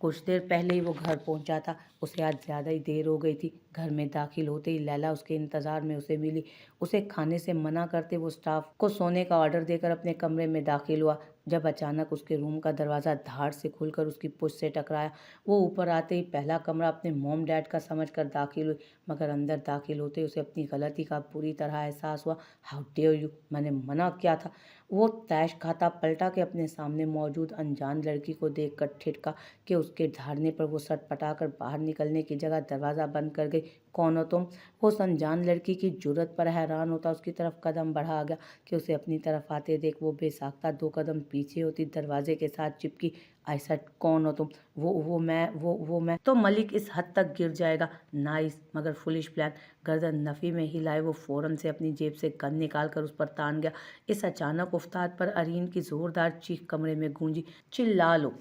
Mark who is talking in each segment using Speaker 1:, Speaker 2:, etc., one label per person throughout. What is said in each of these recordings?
Speaker 1: कुछ देर पहले ही वो घर पहुंचा था। उसे आज ज़्यादा ही देर हो गई थी। घर में दाखिल होते ही लैला उसके इंतज़ार में उसे मिली। उसे खाने से मना करते वो स्टाफ को सोने का ऑर्डर देकर अपने कमरे में दाखिल हुआ, जब अचानक उसके रूम का दरवाज़ा धाड़ से खुलकर उसकी पुश से टकराया। वो ऊपर आते ही पहला कमरा अपने मॉम डैड का समझकर दाखिल हुई, मगर अंदर दाखिल होते ही उसे अपनी गलती का बुरी तरह एहसास हुआ। हाउ डेयर यू, मैंने मना किया था। वो तैश खाता पलटा के अपने सामने मौजूद अनजान लड़की को देखकर ठिठका कि उसके धारने पर वो सटपटाकर बाहर निकलने की जगह दरवाज़ा बंद कर गई। कौन हो तुम? वो उस अनजान लड़की की जुर्रत पर हैरान होता उसकी तरफ कदम बढ़ा गया कि उसे अपनी तरफ आते देख वो बेसाख्ता 2 कदम पीछे होती दरवाजे के साथ चिपकी। आई सेड कौन हो तुम? वो मैं तो मलिक इस हद तक गिर जाएगा। नाइस मगर फुलिश प्लान। गर्दन नफ़ी में हिलाए वो फौरन से अपनी जेब से गन निकाल कर उस पर तान गया। इस अचानक उफ्ताद पर अरीन की ज़ोरदार चीख कमरे में गूंजी। चिल्ला लो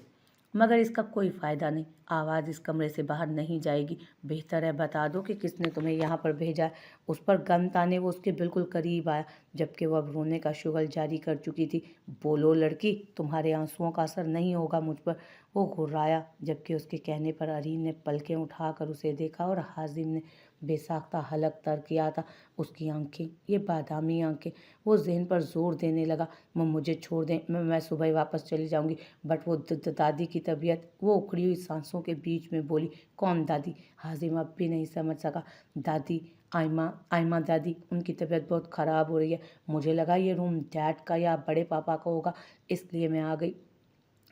Speaker 1: मगर इसका कोई फ़ायदा नहीं, आवाज़ इस कमरे से बाहर नहीं जाएगी। बेहतर है बता दो कि किसने तुम्हें यहाँ पर भेजा है। उस पर गन ताने वो उसके बिल्कुल करीब आया, जबकि वह अब रोने का शुगल जारी कर चुकी थी। बोलो लड़की, तुम्हारे आंसुओं का असर नहीं होगा मुझ पर। वो घुर्राया, जबकि उसके कहने पर अरीन ने पलकें उठाकर उसे देखा और हाजिम ने बेसाख्ता हलक तर किया था। उसकी आंखें, ये बादामी आंखें। वो ज़हन पर जोर देने लगा। मुझे छोड़ दें, मैं सुबह ही वापस चली जाऊंगी। बट वो दादी की तबीयत, वो उखड़ी हुई सांसों के बीच में बोली। कौन दादी? हाजिम अब भी नहीं समझ सका। दादी आयमा दादी, उनकी तबीयत बहुत ख़राब हो रही है। मुझे लगा ये रूम डैड का या बड़े पापा का होगा, इसलिए मैं आ गई।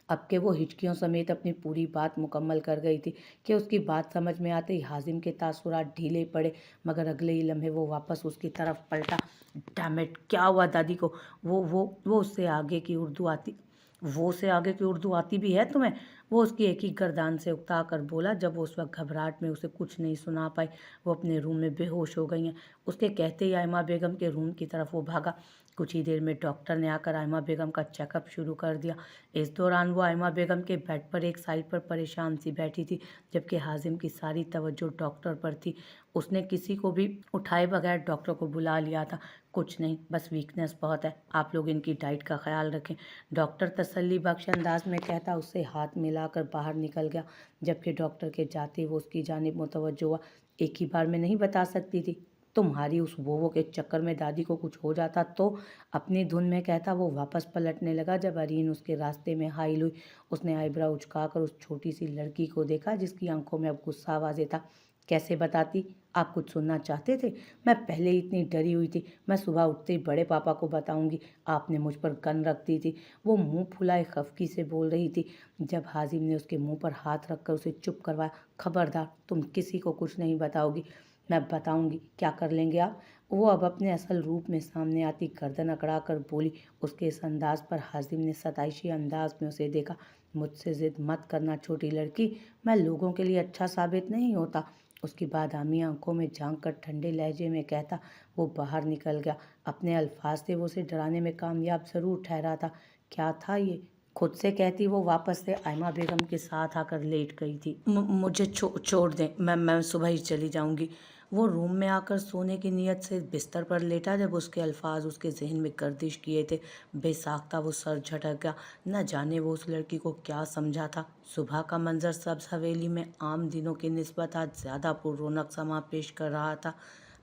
Speaker 1: अब के वो हिचकियों समेत अपनी पूरी बात मुकम्मल कर गई थी कि उसकी बात समझ में आते ही हाजिम के तासुरात ढीले पड़े, मगर अगले ही लम्हे वो वापस उसकी तरफ पलटा। डैम इट, क्या हुआ दादी को? वो उससे आगे की उर्दू आती वो से आगे की उर्दू आती भी है तुम्हें? वो उसकी एक ही गर्दान से उकता कर बोला, जब वो उस वक्त घबराहट में उसे कुछ नहीं सुना पाई। वो अपने रूम में बेहोश हो गई हैं। उसके कहते ही आयमा बेगम के रूम की तरफ वो भागा। कुछ ही देर में डॉक्टर ने आकर आयमा बेगम का चेकअप शुरू कर दिया। इस दौरान वो आयमा बेगम के बेड पर एक साइड पर परेशान सी बैठी थी, जबकि हाजिम की सारी तवज्जो डॉक्टर पर थी। उसने किसी को भी उठाए बगैर डॉक्टर को बुला लिया था। कुछ नहीं, बस वीकनेस बहुत है, आप लोग इनकी डाइट का ख्याल रखें। डॉक्टर तसल्ली बख्श अंदाज में कहता उससे हाथ मिलाकर बाहर निकल गया, जबकि डॉक्टर के जाते वो उसकी जानिब मुतवज्जो हुआ। एक ही बार में नहीं बता सकती थी, तुम्हारी उस वो के चक्कर में दादी को कुछ हो जाता तो? अपनी धुन में कहता वो वापस पलटने लगा, जब अरीन उसके रास्ते में हाइल हुई। उसने आईब्रा उचकाकर उस छोटी सी लड़की को देखा, जिसकी आंखों में अब गुस्सा वाज़े था। कैसे बताती? आप कुछ सुनना चाहते थे? मैं पहले ही इतनी डरी हुई थी। मैं सुबह उठते ही बड़े पापा को बताऊंगी आपने मुझ पर गन रख दी थी। वो मुंह फुलाए खफकी से बोल रही थी, जब हाजिम ने उसके मुंह पर हाथ रखकर उसे चुप करवाया। खबरदार, तुम किसी को कुछ नहीं बताओगी। मैं बताऊंगी, क्या कर लेंगे आप? वो अब अपने असल रूप में सामने आती गर्दन अकड़ा कर बोली। उसके इस अंदाज पर हाजिम ने सताइशी अंदाज में उसे देखा। मुझसे जिद मत करना छोटी लड़की, मैं लोगों के लिए अच्छा साबित नहीं होता। उसकी बादामी आंखों में झांक कर ठंडे लहजे में कहता वो बाहर निकल गया। अपने अल्फाज से वो उसे डराने में कामयाब ज़रूर ठहरा था। क्या था ये? खुद से कहती वो वापस से आयमा बेगम के साथ आकर लेट गई थी। मुझे छोड़ दें, मैं सुबह ही चली जाऊंगी। वो रूम में आकर सोने की नीयत से बिस्तर पर लेटा, जब उसके अल्फाज उसके जहन में गर्दिश किए थे। बेसाख्ता वो सर झटक गया। न जाने वो उस लड़की को क्या समझा था। सुबह का मंजर सब्ज हवेली में आम दिनों की निस्बत आज ज़्यादा पुररौनक समा पेश कर रहा था।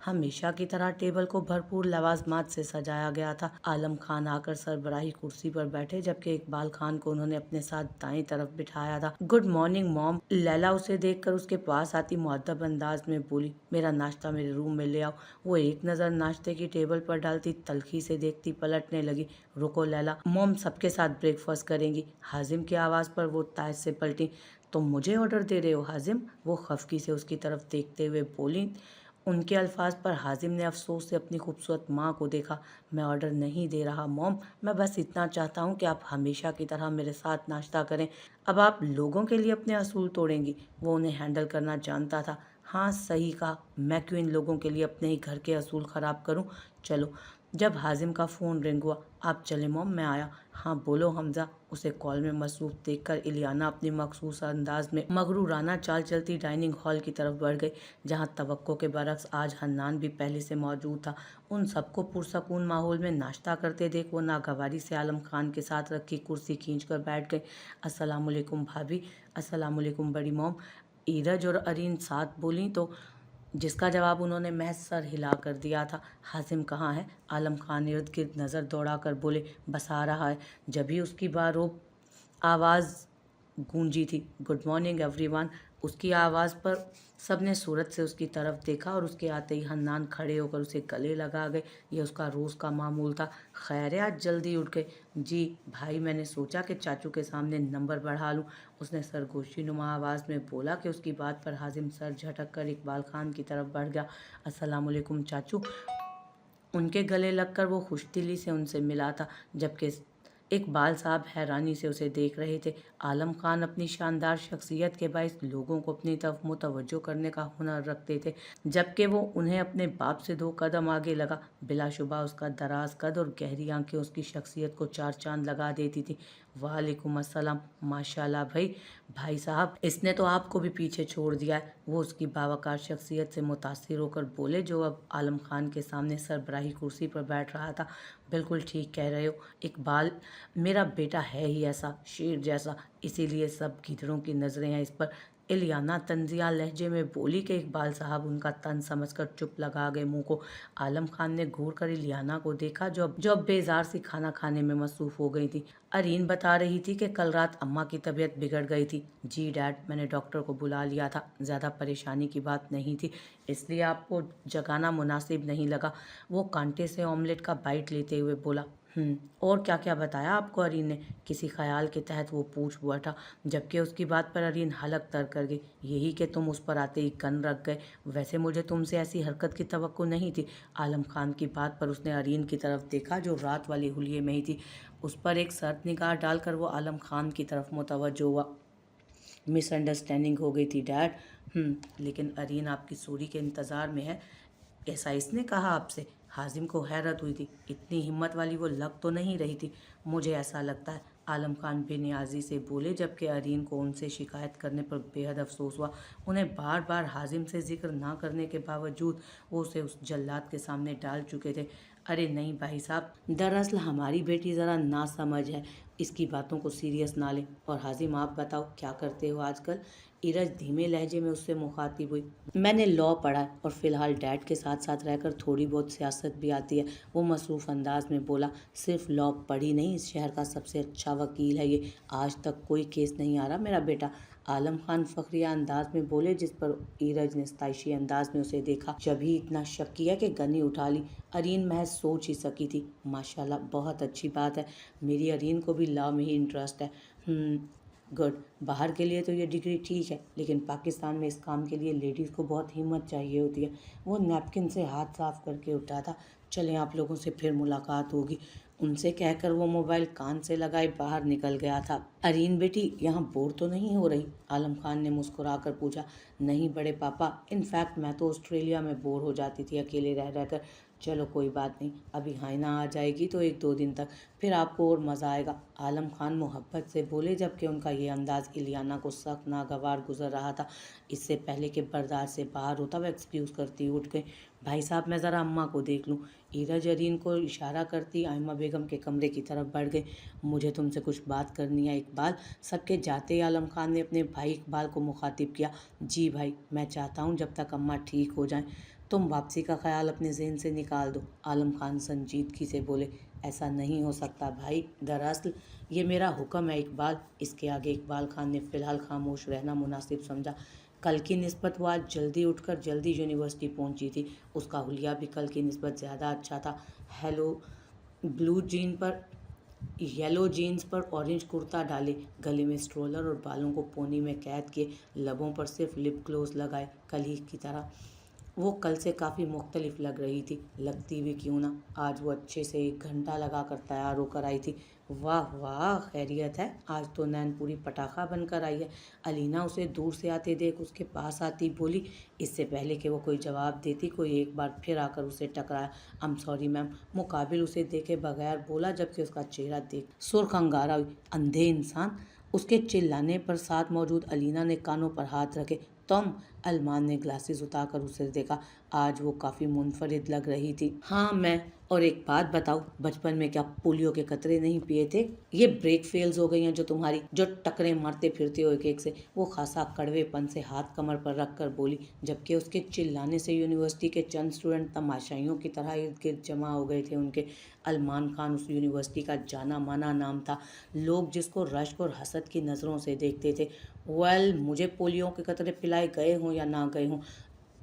Speaker 1: हमेशा की तरह टेबल को भरपूर लवाजमात से सजाया गया था। आलम खान आकर सरबराही कुर्सी पर बैठे, जबकि इकबाल खान को उन्होंने अपने साथ दाएं तरफ बिठाया था। Good morning mom. लैला उसे देखकर उसके पास आती मुअद्दब अंदाज में बोली, मेरा नाश्ता मेरे रूम में ले आओ। वो एक नज़र नाश्ते की टेबल पर डालती तल्खी से देखती पलटने लगी। रुको लैला, मॉम सबके साथ ब्रेकफास्ट करेंगी। हाजिम की आवाज़ पर वो ताज से पलटी। तुम मुझे ऑर्डर दे रहे हो हाजिम? वो खफकी से उसकी तरफ देखते हुए बोली। उनके अल्फाज पर हाजिम ने अफसोस से अपनी खूबसूरत माँ को देखा। मैं ऑर्डर नहीं दे रहा मॉम, मैं बस इतना चाहता हूँ कि आप हमेशा की तरह मेरे साथ नाश्ता करें। अब आप लोगों के लिए अपने असूल तोड़ेंगी? वो उन्हें हैंडल करना जानता था। हाँ सही कहा, मैं क्यों इन लोगों के लिए अपने ही घर के असूल ख़राब करूँ? चलो जब हाजिम का फ़ोन रिंग हुआ, आप चले मॉम, मैं आया। हाँ बोलो हमजा। उसे कॉल में मसरूफ़ देखकर इलियाना अपनी मखसूस अंदाज में मगरूराना चाल चलती डाइनिंग हॉल की तरफ बढ़ गई, जहाँ तवक्को के बरक्स आज हन्नान भी पहले से मौजूद था। उन सबको पुरसकून माहौल में नाश्ता करते देख वो नागवारी से आलम खान के साथ रखी कुर्सी खींचकर बैठ गई। अस्सलामुअलैकुम भाभी। अस्सलामुअलैकुम बड़ी मॉम। ईरज और अरीन साथ बोली तो जिसका जवाब उन्होंने महज सर हिला कर दिया था। हाजिम कहाँ है? आलम खान इर्द गिर्द नज़र दौड़ाकर बोले, बस आ रहा है। जब ही उसकी बारोब आवाज़ गूंजी थी, गुड मॉर्निंग एवरीवन। उसकी आवाज़ पर सबने सूरत से उसकी तरफ देखा और उसके आते ही हन्नान खड़े होकर उसे गले लगा गए। यह उसका रोज़ का मामूल था। खैर है, आज जल्दी उठ गए? जी भाई, मैंने सोचा कि चाचू के सामने नंबर बढ़ा लूं। उसने सरगोशी नुमा आवाज़ में बोला कि उसकी बात पर हाजिम सर झटक कर इकबाल खान की तरफ बढ़ गया। अस्सलामुअलैकुम चाचू। उनके गले लगकर वो खुशदिली से उनसे मिला था, जबकि इकबाल साहब हैरानी से उसे देख रहे थे। आलम खान अपनी शानदार शख्सियत के बाइस लोगों को अपनी तरफ मुतवज्जो करने का हुनर रखते थे, जबकि वो उन्हें अपने बाप से 2 कदम आगे लगा। बिलाशुबा उसका दराज कद और गहरी आंखें उसकी शख्सियत को 4 चांद लगा देती थी। वालेकुम अस्सलाम। माशाल्लाह भाई साहब, इसने तो आपको भी पीछे छोड़ दिया है। वो उसकी बावकार शख्सियत से मुतासिर होकर बोले, जो अब आलम खान के सामने सरबराही कुर्सी पर बैठ रहा था। बिल्कुल ठीक कह रहे हो इकबाल, मेरा बेटा है ही ऐसा शेर जैसा, इसीलिए सब गिदड़ों की नज़रें हैं इस पर। इलियाना तंजिया लहजे में बोली कि इकबाल साहब उनका तन समझकर चुप लगा गए मुंह को। आलम खान ने घूर कर इलियाना को देखा, जो अब बेजार सी खाना खाने में मसरूफ़ हो गई थी। अरीन बता रही थी कि कल रात अम्मा की तबीयत बिगड़ गई थी। जी डैड, मैंने डॉक्टर को बुला लिया था। ज़्यादा परेशानी की बात नहीं थी, इसलिए आपको जगाना मुनासिब नहीं लगा। वो कांटे से ऑमलेट का बाइट लेते हुए बोला। और क्या क्या बताया आपको अरीन ने? किसी ख्याल के तहत वो पूछ बैठा, जबकि उसकी बात पर अरीन हलक तर कर गई। यही कि तुम उस पर आते ही गन रख गए। वैसे मुझे तुमसे ऐसी हरकत की तवक्को नहीं थी। आलम खान की बात पर उसने अरीन की तरफ देखा, जो रात वाली हुलिये में ही थी। उस पर एक सर्द निगाह डालकर वो आलम खान की तरफ मुतवज्जो हुआ। मिसअंडरस्टैंडिंग हो गई थी डैड। लेकिन अरीन आपकी सूरी के इंतज़ार में है। ऐसा इसने कहा आपसे? हाजिम को हैरत हुई थी। इतनी हिम्मत वाली वो लग तो नहीं रही थी। मुझे ऐसा लगता है, आलम खान बेनियाजी से बोले, जबकि अरीन को उनसे शिकायत करने पर बेहद अफसोस हुआ। उन्हें बार बार हाजिम से जिक्र ना करने के बावजूद वो उसे उस जल्लाद के सामने डाल चुके थे। अरे नहीं भाई साहब, दरअसल हमारी बेटी ज़रा ना समझ है, इसकी बातों को सीरियस ना लें। और हाजिम, आप बताओ क्या करते हो आजकल? इरज धीमे लहजे में उससे मुखातिब हुई। मैंने लॉ पढ़ा है और फिलहाल डैड के साथ साथ रहकर थोड़ी बहुत सियासत भी आती है। वो मसरूफ़ अंदाज में बोला। सिर्फ लॉ पढ़ी नहीं, इस शहर का सबसे अच्छा वकील है ये। आज तक कोई केस नहीं आ रहा मेरा बेटा। आलम खान फखरिया अंदाज में बोले, जिस पर ईरज ने सताइशी अंदाज में उसे देखा। जब ही इतना शक किया कि गनी उठा ली। अरीन महज सोच ही सकी थी। माशाल्लाह, बहुत अच्छी बात है। मेरी अरीन को भी लॉ में ही इंटरेस्ट है। गुड। बाहर के लिए तो ये डिग्री ठीक है, लेकिन पाकिस्तान में इस काम के लिए लेडीज़ को बहुत हिम्मत चाहिए होती है। वो नैपकिन से हाथ साफ करके उठा था। चलें, आप लोगों से फिर मुलाकात होगी। उनसे कहकर वो मोबाइल कान से लगाए बाहर निकल गया था। अरीन बेटी, यहाँ बोर तो नहीं हो रही? आलम खान ने मुस्कुराकर पूछा। नहीं बड़े पापा, इनफैक्ट मैं तो ऑस्ट्रेलिया में बोर हो जाती थी अकेले रह रहकर। चलो कोई बात नहीं, अभी हाइना आ जाएगी तो 1-2 दिन तक, फिर आपको और मज़ा आएगा। आलम खान मोहब्बत से बोले, जबकि उनका ये अंदाज़ इलियाना को सख्त नागवार गुजर रहा था। इससे पहले कि बर्दाश्त से बाहर होता, वह एक्सक्यूज़ करती उठ गई। भाई साहब, मैं ज़रा अम्मा को देख लूँ। ईरज अरीन को इशारा करती आयमा बेगम के कमरे की तरफ बढ़ गई। मुझे तुमसे कुछ बात करनी है इकबाल। सबके जाते ही आलम खान ने अपने भाई इकबाल को मुखातिब किया। जी भाई, मैं चाहता हूँ जब तक अम्मा ठीक हो जाएं, तुम वापसी का ख्याल अपने जहन से निकाल दो। आलम खान संजीदगी से बोले। ऐसा नहीं हो सकता भाई, दरअसल ये मेरा हुक्म है इकबाल। इसके आगे इकबाल खान ने फ़िलहाल खामोश रहना मुनासिब समझा। कल की निस्बत वो आज जल्दी उठकर जल्दी यूनिवर्सिटी पहुंची थी। उसका हुलिया भी कल की निस्बत ज़्यादा अच्छा था। हेलो ब्लू जीन पर येलो जीन्स पर ऑरेंज कुर्ता डाले, गले में स्ट्रोलर और बालों को पोनी में कैद किए, लबों पर सिर्फ लिप ग्लोस लगाए, कल ही की तरह। वो कल से काफ़ी मुख्तलिफ लग रही थी, लगती भी क्यों ना। आज वो अच्छे से 1 घंटा लगा कर तैयार होकर आई थी। वाह वाह, खैरियत है? आज तो नैन पूरी पटाखा बनकर आई है। अलीना उसे दूर से आते देख उसके पास आती बोली। इससे पहले कि वो कोई जवाब देती, कोई एक बार फिर आकर उसे टकराया। आई एम सॉरी मैम, मुकाबिल उसे देखे बगैर बोला, जबकि उसका चेहरा देख सुर्ख अंगारा हुई। अंधे इंसान! उसके चिल्लाने पर साथ मौजूद अलीना ने कानों पर हाथ रखे। तुम? अरमान ने ग्लासेस उतारकर उसे देखा। आज वो काफ़ी मुनफरिद लग रही थी। हाँ मैं। और एक बात बताओ, बचपन में क्या पोलियो के कतरे नहीं पिए थे? ये ब्रेक फेल्स हो गई हैं जो तुम्हारी, जो टकरे मारते फिरते हो एक एक से। वो खासा कड़वेपन से हाथ कमर पर रख कर बोली, जबकि उसके चिल्लाने से यूनिवर्सिटी के चंद स्टूडेंट तमाशाइयों की तरह इर्द गिर्द जमा हो गए थे उनके। अरमान खान उस यूनिवर्सिटी का जाना माना नाम था। लोग जिसको रश्क और हसद की नज़रों से देखते थे। मुझे पोलियो के कतरे पिलाए गए हों या ना गए हों,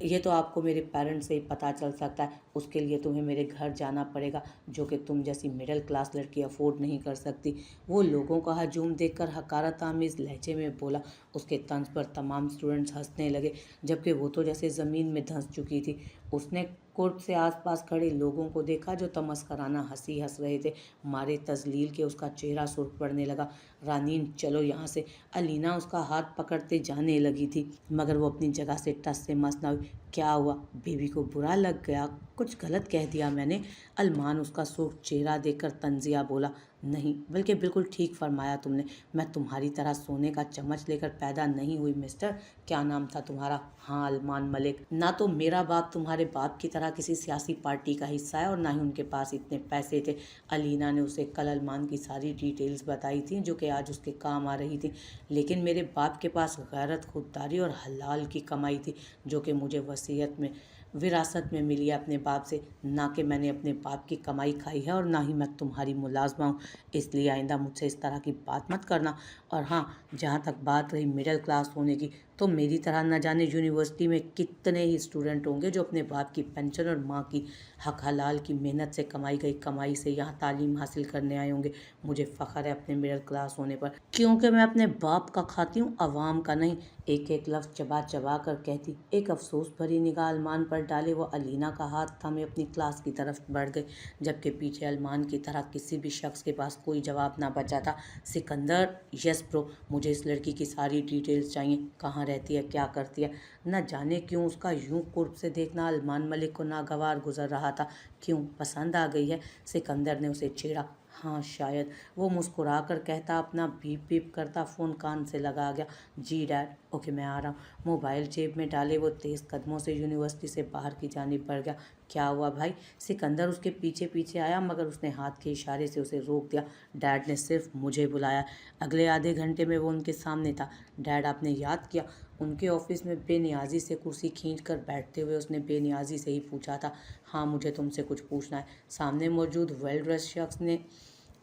Speaker 1: ये तो आपको मेरे पेरेंट्स से ही पता चल सकता है। उसके लिए तुम्हें मेरे घर जाना पड़ेगा, जो कि तुम जैसी मिडिल क्लास लड़की अफोर्ड नहीं कर सकती। वो लोगों का हजूम देखकर हकारत आमेज़ लहजे में बोला। उसके तंज पर तमाम स्टूडेंट्स हंसने लगे, जबकि वो तो जैसे ज़मीन में धंस चुकी थी। उसने कुर्ब से आसपास खड़े लोगों को देखा जो तमस्कराना हंसी हंस रहे थे। मारे तजलील के उसका चेहरा सुर्ख पड़ने लगा। रानीन चलो यहाँ से। अलीना उसका हाथ पकड़ते जाने लगी थी, मगर वो अपनी जगह से टस से मस ना हुई। क्या हुआ? बेबी को बुरा लग गया? कुछ गलत कह दिया मैंने? अरमान उसका सुर्ख चेहरा देखकर तंजिया बोला। नहीं, बल्कि बिल्कुल ठीक फरमाया तुमने। मैं तुम्हारी तरह सोने का चम्मच लेकर पैदा नहीं हुई मिस्टर। क्या नाम था तुम्हारा? हाँ, अरमान मलिक। ना तो मेरा बाप तुम्हारे बाप की तरह किसी सियासी पार्टी का हिस्सा है और ना ही उनके पास इतने पैसे थे। अलीना ने उसे कल अरमान की सारी डिटेल्स बताई थी, जो कि आज उसके काम आ रही थी। लेकिन मेरे बाप के पास गैरत, खुददारी और हलाल की कमाई थी, जो कि मुझे वसीयत में, विरासत में मिली है अपने बाप से। ना कि मैंने अपने बाप की कमाई खाई है, और ना ही मैं तुम्हारी मुलाजमा हूँ। इसलिए आइंदा मुझसे इस तरह की बात मत करना। और हाँ, जहाँ तक बात रही मिडिल क्लास होने की, तो मेरी तरह न जाने यूनिवर्सिटी में कितने ही स्टूडेंट होंगे जो अपने बाप की पेंशन और माँ की हक हलाल की मेहनत से कमाई गई कमाई से यहाँ तालीम हासिल करने आए होंगे। मुझे फ़ख्र है अपने मिडिल क्लास होने पर, क्योंकि मैं अपने बाप का खाती हूँ, अवाम का नहीं। एक एक लफ्ज़ चबा चबा कर कहती। एक अफसोस भरी निगाह अरमान पर डाले वो अलीना का हाथ थामे अपनी क्लास की तरफ बढ़ गए, जबकि पीछे अरमान की तरह किसी भी शख्स के पास कोई जवाब ना बचा था। सिकंदर, यस ब्रो, मुझे इस लड़की की सारी डिटेल्स चाहिए। कहाँ रहती है, क्या करती है? न जाने क्यों उसका यूं कुर्ब से देखना अरमान मलिक को नागवार गुजर रहा था। क्यों, पसंद आ गई है? सिकंदर ने उसे छेड़ा। हाँ शायद, वो मुस्कुरा कर कहता, अपना बीप बीप करता फ़ोन कान से लगा गया। जी डैड, ओके मैं आ रहा हूँ। मोबाइल जेब में डाले वो तेज़ कदमों से यूनिवर्सिटी से बाहर की जानिब बढ़ गया। क्या हुआ भाई? सिकंदर उसके पीछे पीछे आया, मगर उसने हाथ के इशारे से उसे रोक दिया। डैड ने सिर्फ मुझे बुलाया। अगले आधे घंटे में वो उनके सामने था। डैड, आपने याद किया? उनके ऑफिस में बेनियाजी से कुर्सी खींच कर बैठते हुए उसने बेनियाजी से ही पूछा था। हाँ, मुझे तुमसे कुछ पूछना है। सामने मौजूद वेल ड्रेस शख्स ने,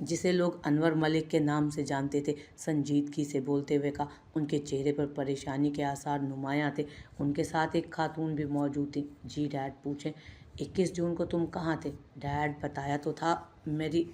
Speaker 1: जिसे लोग अनवर मलिक के नाम से जानते थे, संजीदगी से बोलते हुए कहा। उनके चेहरे पर परेशानी के आसार नुमायाँ थे। उनके साथ एक खातून भी मौजूद थी। जी डैड, पूछें। 21 जून को तुम कहाँ थे? डैड, बताया तो था, मेरी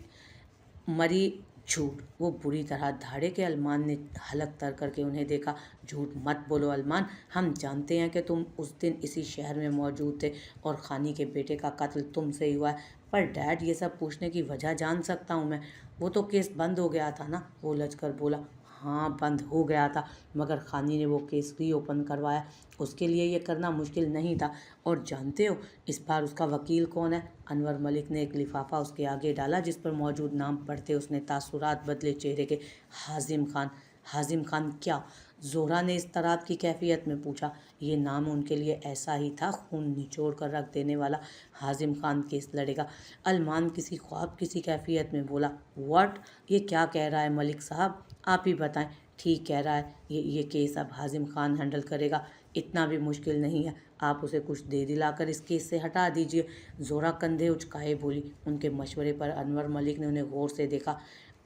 Speaker 1: मरी। झूठ! वो बुरी तरह धाड़े के अरमान ने हलक तर करके उन्हें देखा। झूठ मत बोलो अरमान, हम जानते हैं कि तुम उस दिन इसी शहर में मौजूद थे और खानी के बेटे का कत्ल तुमसे ही हुआ है। पर डैड, ये सब पूछने की वजह जान सकता हूँ मैं? वो तो केस बंद हो गया था ना? वो लज कर बोला। हाँ, बंद हो गया था, मगर खानी ने वो केस रीओपन करवाया। उसके लिए ये करना मुश्किल नहीं था। और जानते हो इस बार उसका वकील कौन है? अनवर मलिक ने एक लिफाफा उसके आगे डाला, जिस पर मौजूद नाम पढ़ते उसने तासुरात बदले चेहरे के। हाजिम खान। हाजिम खान क्या? जोहरा ने इस तरह की कैफियत में पूछा। ये नाम उनके लिए ऐसा ही था, खून निचोड़ कर रख देने वाला। हाजिम खान केस लड़ेगा। अरमान किसी ख्वाब किसी कैफियत में बोला। व्हाट? ये क्या कह रहा है मलिक साहब? आप ही बताएं। ठीक कह रहा है, ये केस अब हाजिम खान हैंडल करेगा। इतना भी मुश्किल नहीं है, आप उसे कुछ दे दिलाकर इस केस से हटा दीजिए। जोहरा कंधे उचकाए बोली। उनके मशवरे पर अनवर मलिक ने उन्हें गौर से देखा।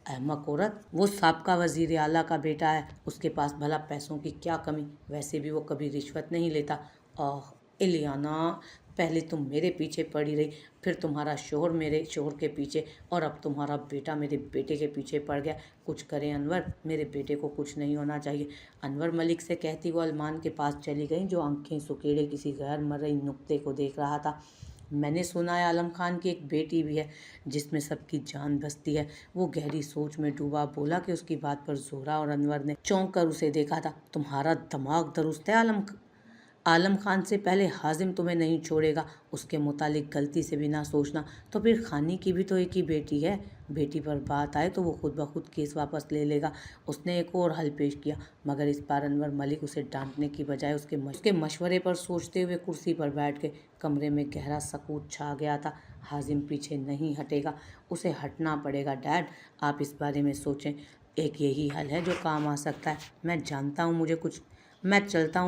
Speaker 1: अहमक औरत, वो साबका वजीर आला का बेटा है, उसके पास भला पैसों की क्या कमी? वैसे भी वो कभी रिश्वत नहीं लेता। आह इलियाना, पहले तुम मेरे पीछे पड़ी रही, फिर तुम्हारा शोहर मेरे शोहर के पीछे, और अब तुम्हारा बेटा मेरे बेटे के पीछे पड़ गया। कुछ करें अनवर, मेरे बेटे को कुछ नहीं होना चाहिए। अनवर मलिक से कहती वो अलमान के पास चली गई, जो आंखें सुकेड़े किसी गैर मर्ई नुक्ते को देख रहा था। मैंने सुना है आलम खान की एक बेटी भी है जिसमें सबकी जान बसती है। वो गहरी सोच में डूबा बोला कि उसकी बात पर जोहरा और अनवर ने चौंक कर उसे देखा था। तुम्हारा दिमाग दुरुस्त है आलम खान से पहले हाजिम तुम्हें नहीं छोड़ेगा। उसके मुतालिक गलती से भी ना सोचना। तो फिर खानी की भी तो एक ही बेटी है। बेटी पर बात आए तो वो खुद ब खुद केस वापस ले लेगा। उसने एक और हल पेश किया, मगर इस बार अनवर मलिक उसे डांटने की बजाय उसके मशवरे पर सोचते हुए कुर्सी पर बैठ गए। कमरे में गहरा सकूत छा गया था। हाजिम पीछे नहीं हटेगा, उसे हटना पड़ेगा। डैड, आप इस बारे में सोचें। एक यही हल है जो काम आ सकता है। मैं चलता हूँ,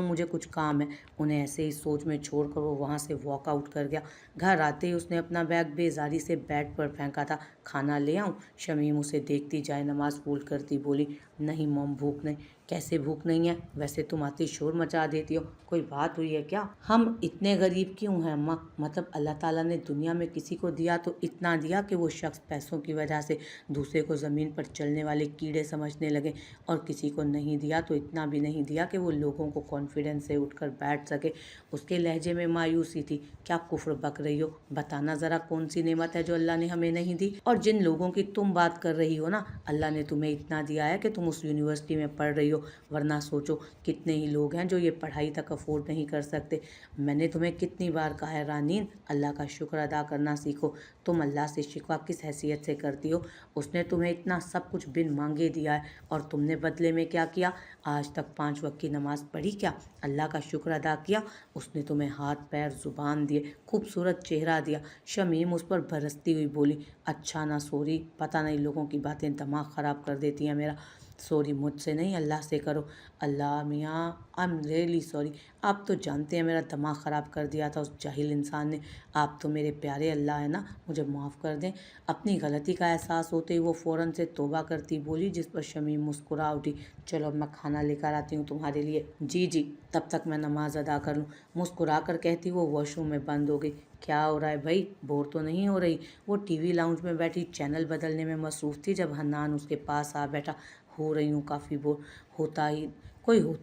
Speaker 1: मुझे कुछ काम है। उन्हें ऐसे ही सोच में छोड़कर वो वहाँ से वॉकआउट कर गया। घर आते ही उसने अपना बैग बेजारी से बेड पर फेंका था। खाना ले आऊँ? शमीम उसे देखती जाए नमाज फोल्ड करती बोली, नहीं मोम, भूख नहीं। कैसे भूख नहीं है? वैसे तुम आती शोर मचा देती हो। कोई बात हुई है क्या? हम इतने गरीब क्यों हैं अम्मा? मतलब अल्लाह ताला ने दुनिया में किसी को दिया तो इतना दिया कि वो शख्स पैसों की वजह से दूसरे को ज़मीन पर चलने वाले कीड़े समझने लगे, और किसी को नहीं दिया तो इतना भी नहीं दिया कि वो लोगों को कॉन्फिडेंस से उठकर बैठ सके। उसके लहजे में मायूसी थी। क्या कुफ्र बक रही हो? बताना ज़रा, कौन सी नेमत है जो अल्लाह ने हमें नहीं दी? और जिन लोगों की तुम बात कर रही हो ना, अल्लाह ने तुम्हें इतना दिया है कि तुम उस यूनिवर्सिटी में पढ़ रही हो, वरना सोचो कितने ही लोग हैं जो ये पढ़ाई तक अफोर्ड नहीं कर सकते। मैंने तुम्हें कितनी बार कहा है रानीन, अल्लाह का शुक्र अदा करना सीखो। तुम अल्लाह से शिकवा किस हैसियत से करती हो? उसने तुम्हें इतना सब कुछ बिन मांगे दिया है, और तुमने बदले में क्या किया? आज तक 5 वक्त की नमाज पढ़ी क्या? अल्लाह का शुक्र अदा किया? उसने तुम्हें हाथ पैर जुबान दिए, खूबसूरत चेहरा दिया। शमीम उस पर बरसती हुई बोली, अच्छा ना सॉरी, पता नहीं लोगों की बातें दिमाग ख़राब कर देती हैं मेरा। सॉरी मुझसे नहीं, अल्लाह से करो। अल्लाह मियाँ, आई एम रियली सॉरी। आप तो जानते हैं मेरा दिमाग ख़राब कर दिया था उस जाहिल इंसान ने। आप तो मेरे प्यारे अल्लाह है ना, मुझे माफ़ कर दें। अपनी गलती का एहसास होते ही वो फ़ौरन से तौबा करती बोली, जिस पर शमीम मुस्कुरा उठी। चलो मैं खाना लेकर आती हूँ तुम्हारे लिए। जी जी, तब तक मैं नमाज अदा कर लूँ, मुस्कुरा कर कहती वो वॉशरूम में बंद हो गई। क्या हो रहा है भाई, बोर तो नहीं हो रही? वो टीवी लाउंज में बैठी चैनल बदलने में मसरूफ़ थी जब हन्नान उसके पास आ बैठा। हो रही हूँ काफ़ी बोर, होता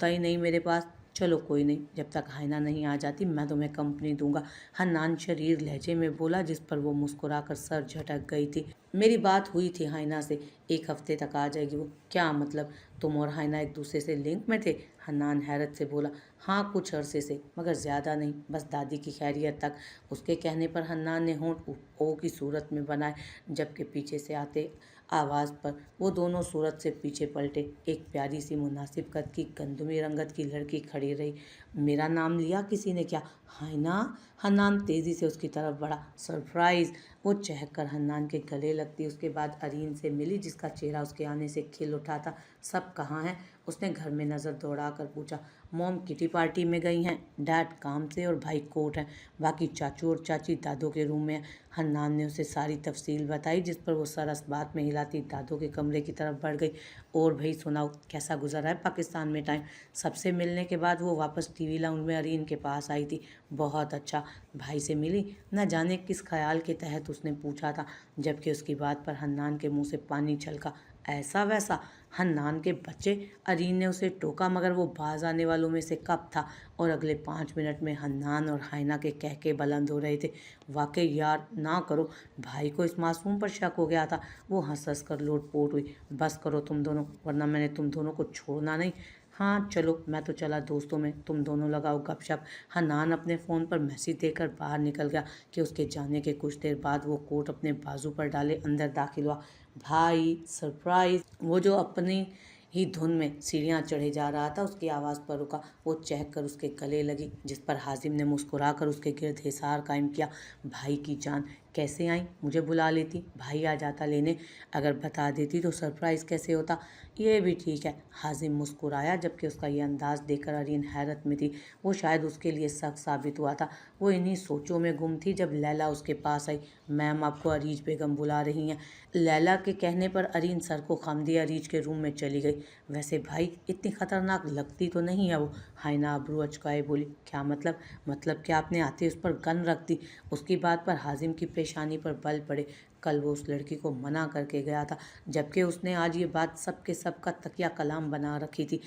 Speaker 1: ही नहीं मेरे पास। चलो कोई नहीं, जब तक हाइना नहीं आ जाती मैं तुम्हें कंपनी दूंगा। हन्नान शरीर लहजे में बोला, जिस पर वो मुस्कुराकर सर झटक गई थी। मेरी बात हुई थी हाइना से, 1 हफ्ते तक आ जाएगी वो। क्या मतलब, तुम और हाइना एक दूसरे से लिंक में थे? हन्नान हैरत से बोला, हाँ कुछ अरसे से, मगर ज़्यादा नहीं, बस दादी की खैरियत तक। उसके कहने पर हन्नान ने होंठ ओ की सूरत में बनाए, जबकि पीछे से आते आवाज़ पर वो दोनों सूरत से पीछे पलटे। एक प्यारी सी मुनासिब कद की गंदमी रंगत की लड़की खड़ी रही। मेरा नाम लिया किसी ने क्या? हाइना? हन्नान तेज़ी से उसकी तरफ बढ़ा। सरप्राइज़! वो चहक कर हन्नान के गले लगती, उसके बाद अरीन से मिली, जिसका चेहरा उसके आने से खिल उठा था। सब कहाँ हैं? उसने घर में नज़र दौड़ा कर पूछा। मॉम किटी पार्टी में गई हैं, डैड काम से, और भाई कोर्ट हैं। बाकी चाचू और चाची दादों के रूम में हैं। हन्नान ने उसे सारी तफसील बताई, जिस पर वो सरस बात में हिलाती दादों के कमरे की तरफ बढ़ गई। और भाई सुनाओ, कैसा गुजरा है पाकिस्तान में टाइम? सबसे मिलने के बाद वो वापस टीवी लाउंज में अरीन के पास आई थी। बहुत अच्छा। भाई से मिली? न जाने किस ख्याल के तहत उसने पूछा था, जबकि उसकी बात पर हन्नान के मुंह से पानी छलका। ऐसा वैसा? हन्नान के बच्चे! अरीन ने उसे टोका, मगर वो बाज आने वालों में से कब था, और अगले 5 मिनट में हन्नान और हाइना के कहके बुलंद हो रहे थे। वाकई यार, ना करो, भाई को इस मासूम पर शक हो गया था। वो हंस हंस कर लोटपोट हुई। बस करो तुम दोनों, वरना मैंने तुम दोनों को छोड़ना नहीं। हाँ चलो, मैं तो चला दोस्तों में, तुम दोनों लगाओ गपशप। हन्नान अपने फ़ोन पर मैसेज देकर बाहर निकल गया कि उसके जाने के कुछ देर बाद वो कोट अपने बाजू पर डाले अंदर दाखिल हुआ। भाई सरप्राइज! वो जो अपनी ही धुन में सीढ़ियाँ चढ़े जा रहा था, उसकी आवाज़ पर रुका। वो चहक कर उसके गले लगी, जिस पर हाजिम ने मुस्कुरा कर उसके गिर्द हिसार कायम किया। भाई की जान, कैसे आई? मुझे बुला लेती, भाई आ जाता लेने। अगर बता देती तो सरप्राइज़ कैसे होता? ये भी ठीक है। हाजिम मुस्कुराया, जबकि उसका ये अंदाज देखकर अरीन हैरत में थी। वो शायद उसके लिए सख्त साबित हुआ था। वो इन्हीं सोचों में गुम थी जब लैला उसके पास आई। मैम, आपको अरीज बेगम बुला रही हैं। लैला के कहने पर अरीन सर को खम दिए अरीज के रूम में चली गई। वैसे भाई, इतनी खतरनाक लगती तो नहीं है वो। हाइना अबरू अचकाए बोली। क्या मतलब? मतलब कि आपने आते उस पर गन रख दी? उसकी बात पर हाजिम की पेशानी पर बल पड़े। कल वो उस लड़की को मना करके गया था, जबकि उसने आज ये बात सबके सब का तकिया कलाम बना रखी थी।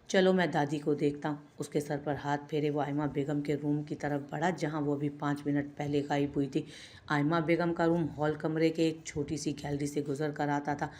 Speaker 1: चलो मैं दादी को देखता हूँ। उसके सर पर हाथ फेरे वो आयमा बेगम के रूम की तरफ बढ़ा, जहाँ वो अभी 5 मिनट पहले गायब हुई थी। आयमा बेगम का रूम हॉल कमरे के एक छोटी सी गैलरी से गुजर कर आता था।